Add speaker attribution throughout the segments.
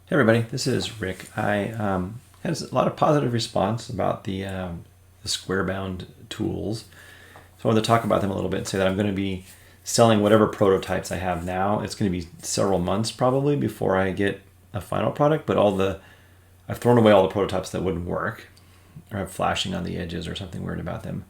Speaker 1: Hey everybody, this is Rick. I had a lot of positive response about the Squarebound tools. So I wanted to talk about them a little bit and say that I'm going to be selling whatever prototypes I have now. It's going to be several months probably before I get a final product, but I've thrown away all the prototypes that wouldn't work or have flashing on the edges or something weird about them.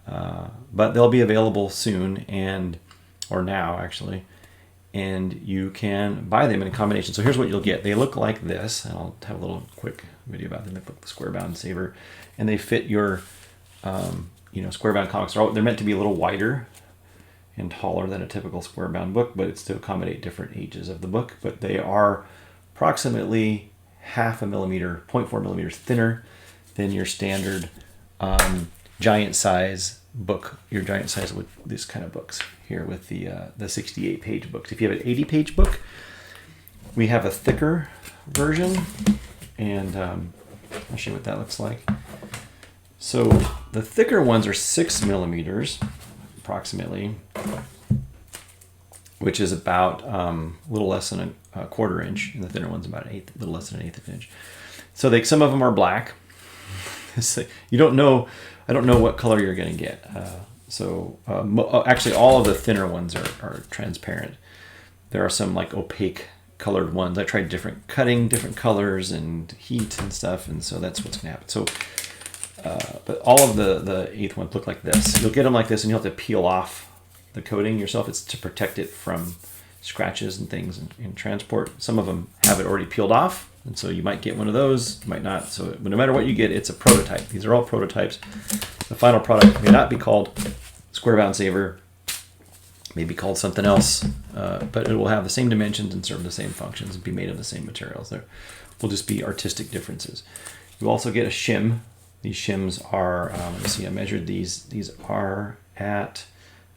Speaker 1: But they'll be available soon or now actually. And you can buy them in a combination. So here's what you'll get. They look like this, and I'll have a little quick video about them. They look like the Squarebound Saver, and they fit your, Squarebound comics. They're meant to be a little wider and taller than a typical Squarebound book, but it's to accommodate different ages of the book. But they are approximately half a millimeter, 0.4 millimeters thinner than your standard giant size book, your giant size with this kind of books here with the 68 page books. If you have an 80 page book, we have a thicker version, and I'll show you what that looks like. So the thicker ones are 6 millimeters approximately, which is about a little less than a quarter inch, and the thinner one's about a little less than an eighth of an inch. So some of them are black. You don't know. I don't know what color you're going to get. Actually, all of the thinner ones are transparent. There are some like opaque colored ones. I tried different colors and heat and stuff, and so that's what's going to happen. So, but all of the eighth ones look like this. You'll get them like this, and you'll have to peel off the coating yourself. It's to protect it from scratches and things in transport. Some of them have it already peeled off, and so you might get one of those, you might not. So no matter what you get, it's a prototype. These are all prototypes. The final product may not be called Squarebound Saver, may be called something else, but it will have the same dimensions and serve the same functions and be made of the same materials. There will just be artistic differences. You also get a shim. These shims are, let me see, I measured these. These are at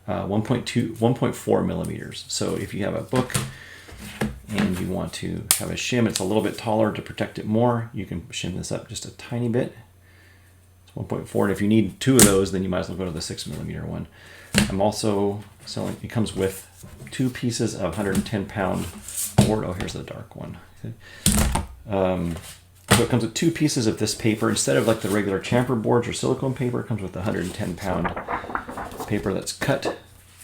Speaker 1: 1.4 millimeters. So if you have a book and you want to have a shim, it's a little bit taller to protect it more. You can shim this up just a tiny bit. It's 1.4, and if you need two of those, then you might as well go to the 6 millimeter one. I'm also selling, it comes with 2 pieces of 110 pound board. Oh, here's the dark one. So it comes with 2 pieces of this paper. Instead of like the regular chamfer boards or silicone paper, it comes with the 110 pound paper that's cut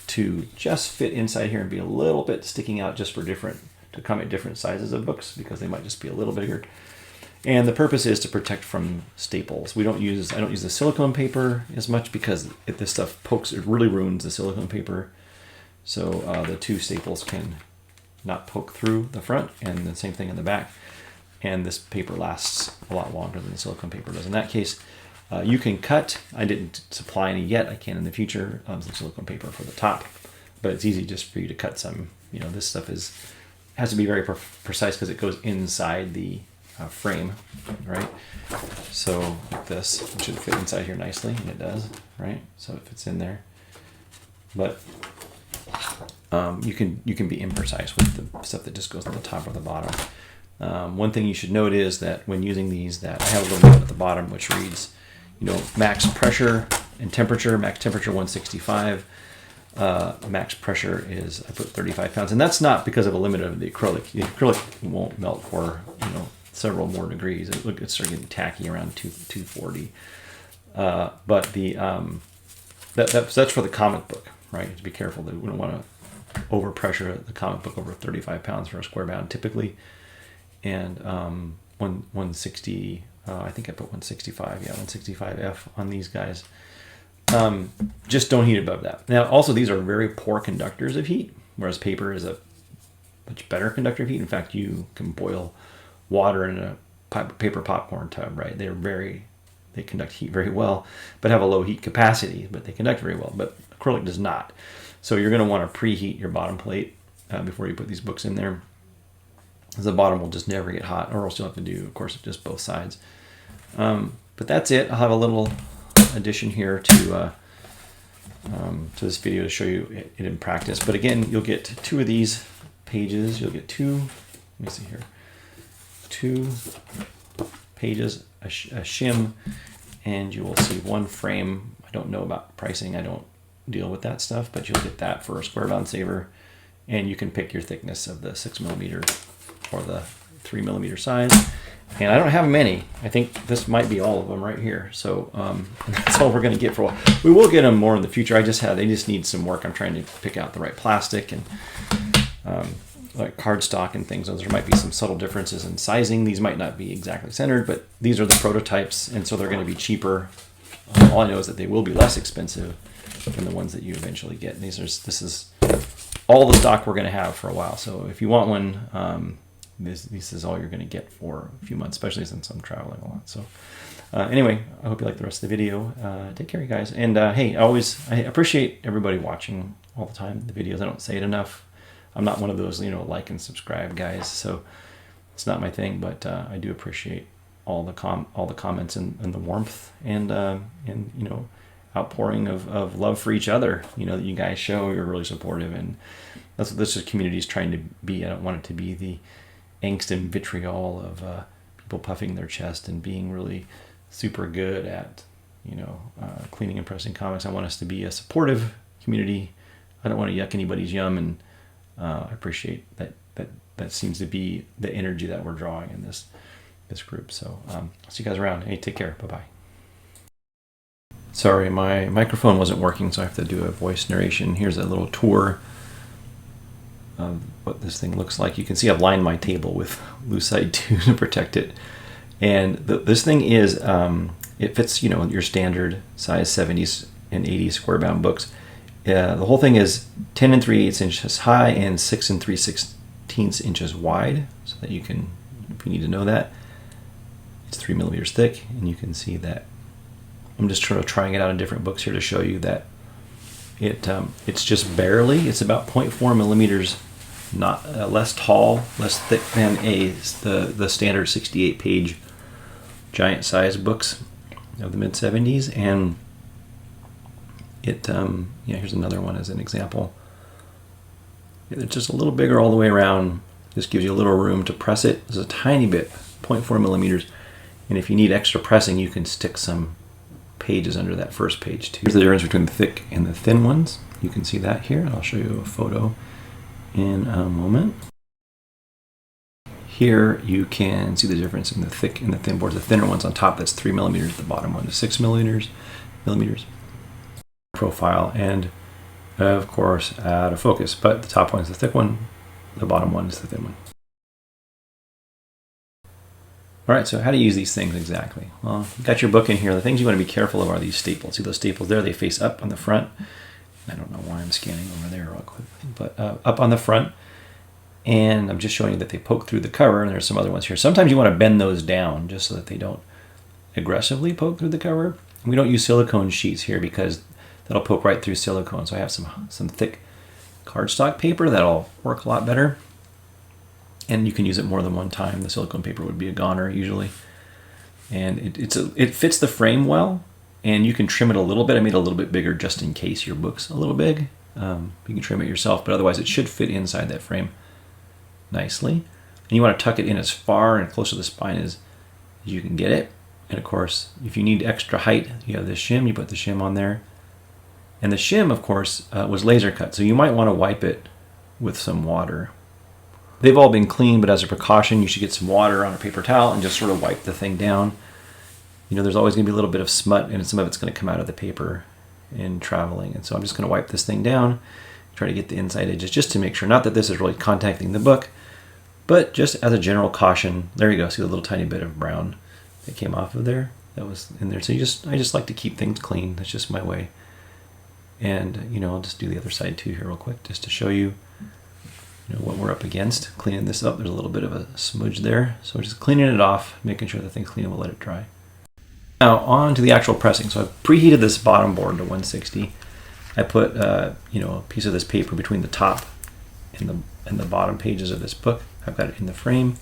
Speaker 1: to just fit inside here and be a little bit sticking out just to accommodate different sizes of books, because they might just be a little bigger. And the purpose is to protect from staples. I don't use the silicone paper as much because if this stuff pokes, it really ruins the silicone paper. So the 2 staples can not poke through the front, and the same thing in the back. And this paper lasts a lot longer than the silicone paper does. In that case, you can cut. I didn't supply any yet. I can in the future. Some silicone paper for the top, but it's easy just for you to cut some. This stuff has to be very precise because it goes inside the frame, right? So like this, it should fit inside here nicely, and it does, right? So it fits in there. But you can be imprecise with the stuff that just goes on the top or the bottom. One thing you should note is that when using these, that I have a little note at the bottom which reads, max pressure and temperature. Max temperature 165. Max pressure is, I put 35 pounds, and that's not because of a limit of the acrylic. The acrylic won't melt for several more degrees. It starts getting tacky around 240. But that's for the comic book, right? To be careful that we don't want to overpressure the comic book over 35 pounds for a Squarebound typically. And 160, I think I put 165, 165F on these guys. Just don't heat above that. Now, also, these are very poor conductors of heat, whereas paper is a much better conductor of heat. In fact, you can boil water in a paper popcorn tub, right? They conduct heat very well, but have a low heat capacity, but they conduct very well. But acrylic does not. So you're going to want to preheat your bottom plate before you put these books in there. The bottom will just never get hot, or else you'll have to do, of course, just both sides. But that's it. I'll have a little addition here to this video to show you it in practice. But again, you'll get 2 of these pages. You'll get 2. Let me see here. 2 pages, a shim, and you will see 1 frame. I don't know about pricing. I don't deal with that stuff, but you'll get that for a Squarebound Saver, and you can pick your thickness of the 6 millimeter or the 3mm size. And I don't have many. I think this might be all of them right here. So that's all we're going to get for a while. We will get them more in the future. They just need some work. I'm trying to pick out the right plastic and like cardstock and things. There might be some subtle differences in sizing. These might not be exactly centered, but these are the prototypes, and so they're going to be cheaper. All I know is that they will be less expensive than the ones that you eventually get. This is all the stock we're going to have for a while. So if you want one, this is all you're going to get for a few months, especially since I'm traveling a lot. So anyway, I hope you like the rest of the video. Take care, you guys. And hey, I appreciate everybody watching all the time the videos. I don't say it enough. I'm not one of those, like and subscribe guys, so it's not my thing. But I do appreciate all the comments and the warmth and outpouring of love for each other. That you guys show. You're really supportive, and that's what this community is trying to be. I don't want it to be the angst and vitriol of people puffing their chest and being really super good at cleaning and pressing comics. I want us to be a supportive community. I don't want to yuck anybody's yum, and I appreciate that seems to be the energy that we're drawing in this group. So I'll see you guys around. Hey, take care. Bye-bye. Sorry, my microphone wasn't working, so I have to do a voice narration. Here's a little tour of what this thing looks like. You can see I've lined my table with Lucite 2 to protect it. And this thing is, it fits, your standard size 70s and 80s square-bound books. The whole thing is 10 3/8 inches high and 6 3/16 inches wide, so that you can, if you need to know that, it's 3mm thick. And you can see that I'm just sort of trying it out in different books here to show you that it's just barely, it's about 0.4mm, not less tall, less thick than the standard 68-page giant size books of the mid-70s. And here's another one as an example. It's just a little bigger all the way around. This gives you a little room to press it. There's a tiny bit, 0.4mm. And if you need extra pressing, you can stick some pages under that first page too. Here's the difference between the thick and the thin ones. You can see that here. I'll show you a photo in a moment. Here you can see the difference in the thick and the thin boards. The thinner one's on top, that's 3mm. The bottom one is 6mm. Profile, and of course out of focus, but the top one is the thick one, the bottom one is the thin one. All right, so how to use these things exactly? Well, you've got your book in here. The things you want to be careful of are these staples. See those staples there? They face up on the front. I don't know why I'm scanning over there real quickly, but up on the front. And I'm just showing you that they poke through the cover, and there's some other ones here. Sometimes you want to bend those down just so that they don't aggressively poke through the cover. And we don't use silicone sheets here because that'll poke right through silicone. So I have some thick cardstock paper that'll work a lot better. And you can use it more than one time. The silicone paper would be a goner usually. And it fits the frame well, and you can trim it a little bit. I made it a little bit bigger just in case your book's a little big. You can trim it yourself, but otherwise it should fit inside that frame nicely. And you want to tuck it in as far and close to the spine as you can get it. And of course, if you need extra height, you have this shim, you put the shim on there. And the shim, of course, was laser cut, so you might want to wipe it with some water. They've all been cleaned, but as a precaution, you should get some water on a paper towel and just sort of wipe the thing down. There's always going to be a little bit of smut, and some of it's going to come out of the paper in traveling. And so I'm just going to wipe this thing down, try to get the inside edges just to make sure, not that this is really contacting the book, but just as a general caution. There you go. See the little tiny bit of brown that came off of there? That was in there. So I just like to keep things clean. That's just my way. And, I'll just do the other side too here real quick just to show you, what we're up against. Cleaning this up, there's a little bit of a smudge there. So just cleaning it off, making sure the thing's clean, and we'll let it dry. Now on to the actual pressing. So I've preheated this bottom board to 160. I put, a piece of this paper between the top and the bottom pages of this book. I've got it in the frame.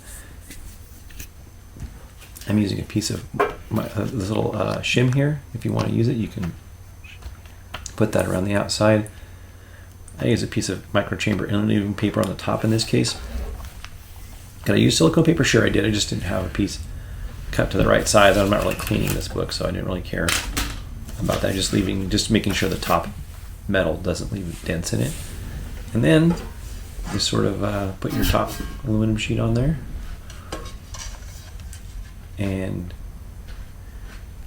Speaker 1: I'm using a piece of this little shim here. If you want to use it, you can put that around the outside. I use a piece of microchamber interleaving paper on the top in this case. Did I use silicone paper? Sure I did. I just didn't have a piece cut to the right size. I'm not really cleaning this book, so I didn't really care about that. Just making sure the top metal doesn't leave dents in it. And then just sort of put your top aluminum sheet on there. and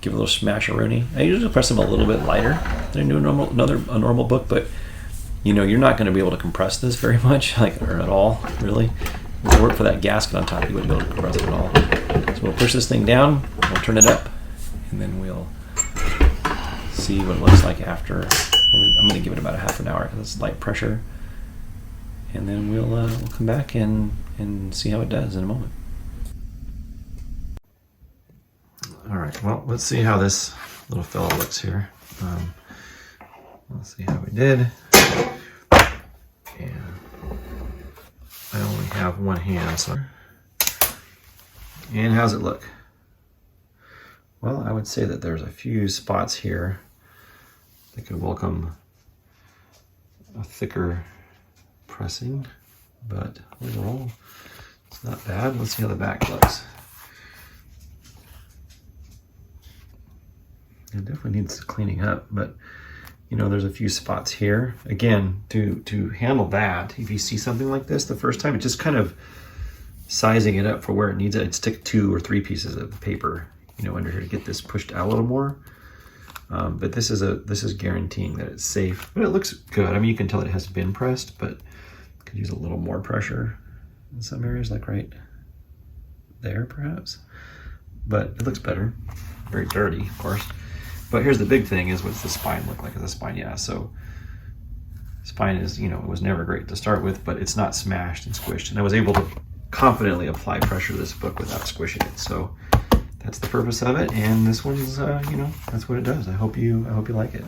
Speaker 1: give a little smash-a-rooney. I usually press them a little bit lighter than I do a normal book, but you know, you're not going to be able to compress this very much, like, or at all, really. If it worked for that gasket on top, you wouldn't be able to compress it at all. So we'll push this thing down, we'll turn it up, and then we'll see what it looks like after. I'm going to give it about a half an hour because it's light pressure, and then we'll come back and see how it does in a moment. All right, well, let's see how this little fella looks here. Let's see how we did. And I only have one hand, so. And how's it look? Well, I would say that there's a few spots here that could welcome a thicker pressing, but overall, it's not bad. Let's see how the back looks. It definitely needs cleaning up, but you know, there's a few spots here. Again, to handle that, if you see something like this the first time, it's just kind of sizing it up for where it needs it. I'd stick 2 or 3 pieces of paper, you know, under here to get this pushed out a little more. But this is guaranteeing that it's safe. But it looks good. I mean, you can tell it has been pressed, but could use a little more pressure in some areas, like right there, perhaps. But it looks better. Very dirty, of course. But here's the big thing: is what's the spine look like? The spine, yeah. So spine is, you know, it was never great to start with, but it's not smashed and squished, and I was able to confidently apply pressure to this book without squishing it. So that's the purpose of it, and this one's, you know, that's what it does. I hope you like it.